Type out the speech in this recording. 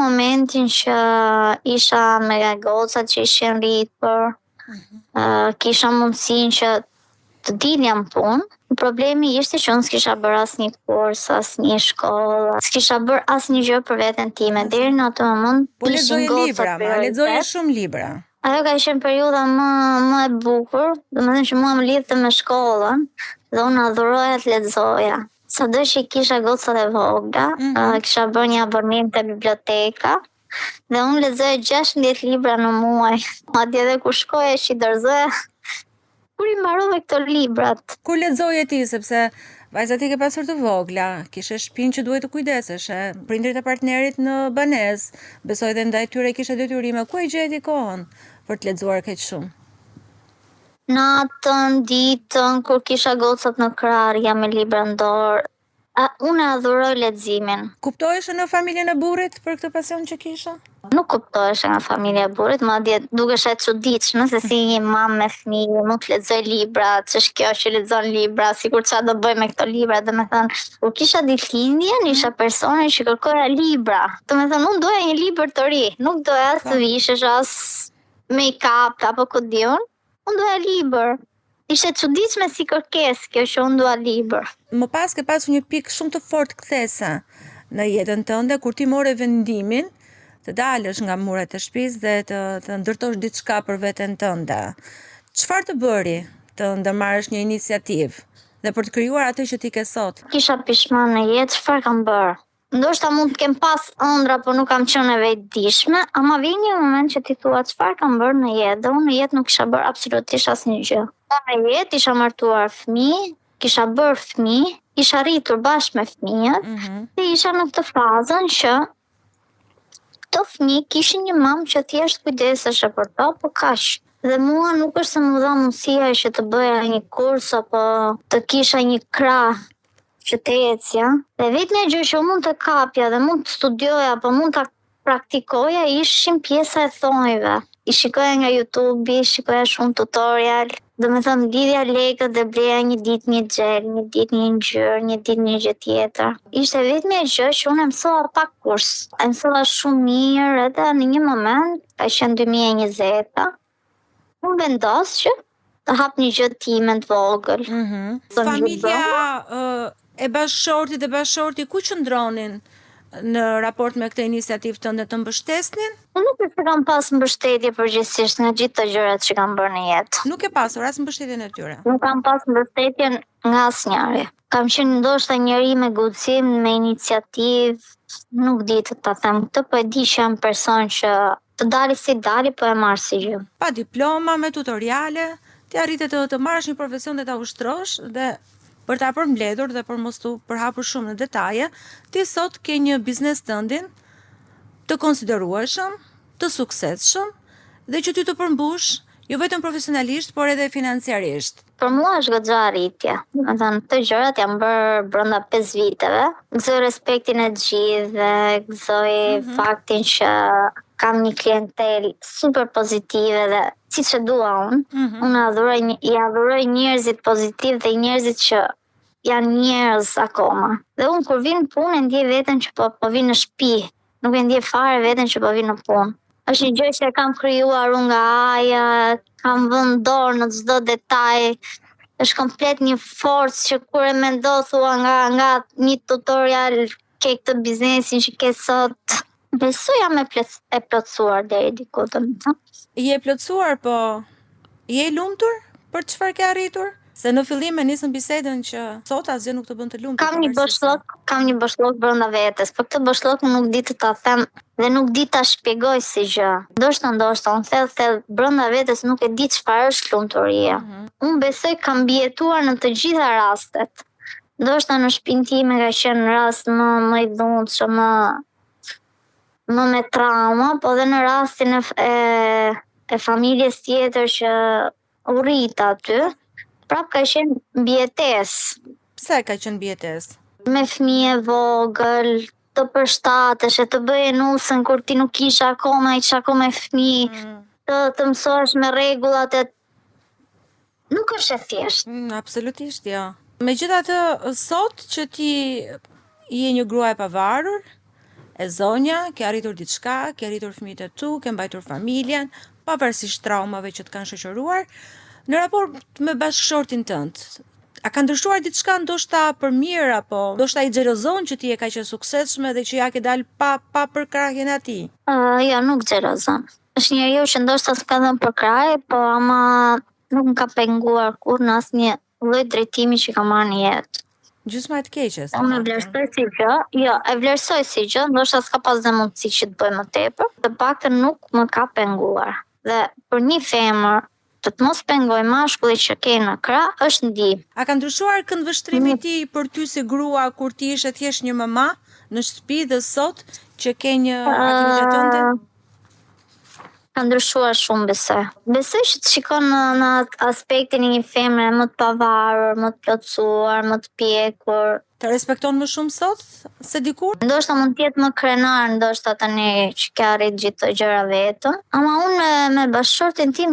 momentin që isha me gocat që ishin rritur, kisha mundësinë që të dilja në punë. Problemi ishte që unë s'kisha bërë asnjë kurs, asnjë shkollë, s'kisha bërë asnjë gjë për veten time. Deri në atë moment Po lexoje libra, lexoje shumë libra. Ajo ka qenë periudha më e bukur, domethënë që mua më lidhte me shkollën dhe unë adhuroja të lexoja. Sado që kisha gocat e vogla, kisha bërë një abonim te biblioteka dhe unë lexoja 16 libra në muaj. Madje edhe kur shkoja që i dorëzoja kur i mbarova këto librat. Kur lexoje ti, sepse vajzat ti ke pasur të vogla, kishe shtëpinë që duhet të kujdesesh, prindrit e partnerit në banesë, besoj edhe ndaj tyre kishe detyrime, ku e gjeti kohën për të lexuar kaq shumë? Natën, ditën, kur kisha gocat në krah, jam me libra në dorë. Unë adhuroj leximin. Kuptoheshe në familjen e burrit për këtë pasion që kisha? Nuk kuptoheshe nga familja e burrit, madje dukesh e çuditshme se si një mamë me fëmijë mund të lexoj libra, ç'është kjo që lexon libra, sikur çfarë do bëj me këto libra, domethënë, kur kisha ditëlindjen, isha personi që kërkoja libra. Domethënë, unë doja një libër të ri, nuk doja të vishesh as make-up apo ku diun. Unë doja libër. Ishte çuditshme si kërkesë kjo që unë dua libër. Më pas ke pasur një pikë shumë të fortë kthese në jetën tënde kur ti more vendimin të dalësh nga muret e shtëpisë dhe të ndërtosh diçka për veten tënde. Çfarë të bëri të ndërmarrësh një iniciativë dhe për të krijuar atë që ti ke sot? Kisha pishman në jetë, çfarë kam bërë? Ndoshta mund të kem pas ëndra, por nuk kam qenë e vetëdijshme, ama vjen një moment që ti thua çfarë kam bërë në jetë, dhe unë në jetë nuk kisha bërë absolutisht asnjë gjë. Në jetë isha martuar fëmijë, kisha bërë fëmijë, isha rritur bashkë me fëmijët, dhe isha në këtë fazën që këto fëmijë kishin një mamë që thjesht kujdeseshe për to, po kaq. Dhe mua nuk është se më dha mundësia që të bëja një kurs apo të kisha një krah që të ecja. Dhe vetmja gjë që mund të kapja dhe mund të studioja apo mund të praktikoja ishin pjesa e thonjve. I shikoja nga YouTube, i shikoja shumë tutorial. Domethënë lidhja lekët dhe bleja një ditë një xhel, një ditë një ngjyrë, një ditë një gjë tjetër. Ishte vetmja gjë që unë mësova pa kurs. E mësova shumë mirë edhe në një moment, ka qenë 2020, unë vendos që të hap një gjë time të vogël. Familja e bashkëshortit dhe bashkëshorti ku qëndronin në raport me këtë iniciativë tënde, të mbështesnin? Unë nuk e se kam pas mbështetje përgjithsisht nga gjithë të gjërat që kam bërë në jetë. Nuk e pasur as mbështetjen e tyre? Nuk kam pas mbështetjen nga asnjëri. Kam qenë ndoshta njeri me guxim, me iniciativë, nuk di të ta them këtë, po e di që jam person që të dali si dali, po e marr si gjë. Pa diploma, me tutoriale, ti arritet të marrësh një profesion dhe ta ushtrosh dhe për ta përmbledhur dhe për mos të përhapur shumë në detaje, ti sot ke një biznes tëndin të konsiderueshëm, të suksesshëm dhe që ty të përmbush jo vetëm profesionalisht, por edhe financiarisht. Për mua është goxha arritje. Domethënë, këto gjërat janë bërë brenda 5 viteve. Gëzoj respektin e gjithëve, gëzoj faktin që kam një klientel super pozitive dhe siç e dua unë. Unë adhuroj njerëzit pozitiv dhe njerëzit që janë njerëz akoma. Dhe unë kur vin në punë e ndjej veten që po vin në shtëpi, nuk e ndjej fare veten që po vin në punë. Është një gjë që e kam krijuar unë nga aja, kam vënë dorë në çdo detaj. Është komplet një forcë që kur e mendoj thua nga një tutorial ke këtë biznesin që ke sot. Besoj jam e plotësuar deri diku, domethënë. Je plotësuar, po je i lumtur për çfarë ke arritur? Se në fillim e nisëm bisedën që sot asgjë nuk të bën të lumtur. Kam një boshllok brenda vetes, por këtë boshllok nuk di të ta them dhe nuk di ta shpjegoj si gjë. Ndoshta unë thell brenda vetes nuk e di çfarë është lumturia. Unë besoj kam mbijetuar në të gjitha rastet. Ndoshta në shtëpinë time ka qenë rast më i dhunshëm, më me trauma, po dhe në rastin e familjes tjetër që u rrit aty. Prap ka qenë mbijetesë. Pse ka qenë mbijetesë? Me fëmijë vogël, të përshtateshe, të bëje nusën kur ti nuk isha akoma me fëmijë, të mësohesh me rregullat e nuk është e thjeshtë. Absolutisht jo. Megjithatë, sot që ti je një grua e pavarur, e zonja, ke arritur diçka, ke arritur fëmijët e tu, ke mbajtur familjen, pavarësisht traumave që të kanë shoqëruar, në raport me bashkëshortin tënd. A ka ndryshuar diçka ndoshta për mirë apo ndoshta i xherozon që ti je kaq e suksesshme dhe që ja ke dalë pa përkrahjen e atij? Jo, nuk xherozon. Është njeriu që ndoshta s'ka dhënë për krah, po ama nuk më ka penguar kur në asnjë lloj drejtimi që ka marrë në jetë. Gjysma e të keqes. Unë e vlerësoj si gjë, jo, e vlerësoj si gjë, ndoshta s'ka pas dhe mundësi që të bëj më tepër, të paktën nuk më ka penguar. Dhe për një femër të mos pengoj mashkulli që ke në krah është ndihmë. A ka ndryshuar këndvështrimi i tij për ty si grua kur ti ishe thjesht një mama në shtëpi dhe sot që ke një aktivitet tënde? Ka ndryshuar shumë besoj. Besoj që të shikon në aspektin e një femre më të pavarur, më të plotësuar, më të pjekur. Të respekton më shumë sot se dikur? Ndoshta mund të jetë më krenar, ndoshta tani që ka arrit gjithë këto gjëra vetëm, ama unë me bashkëshortin tim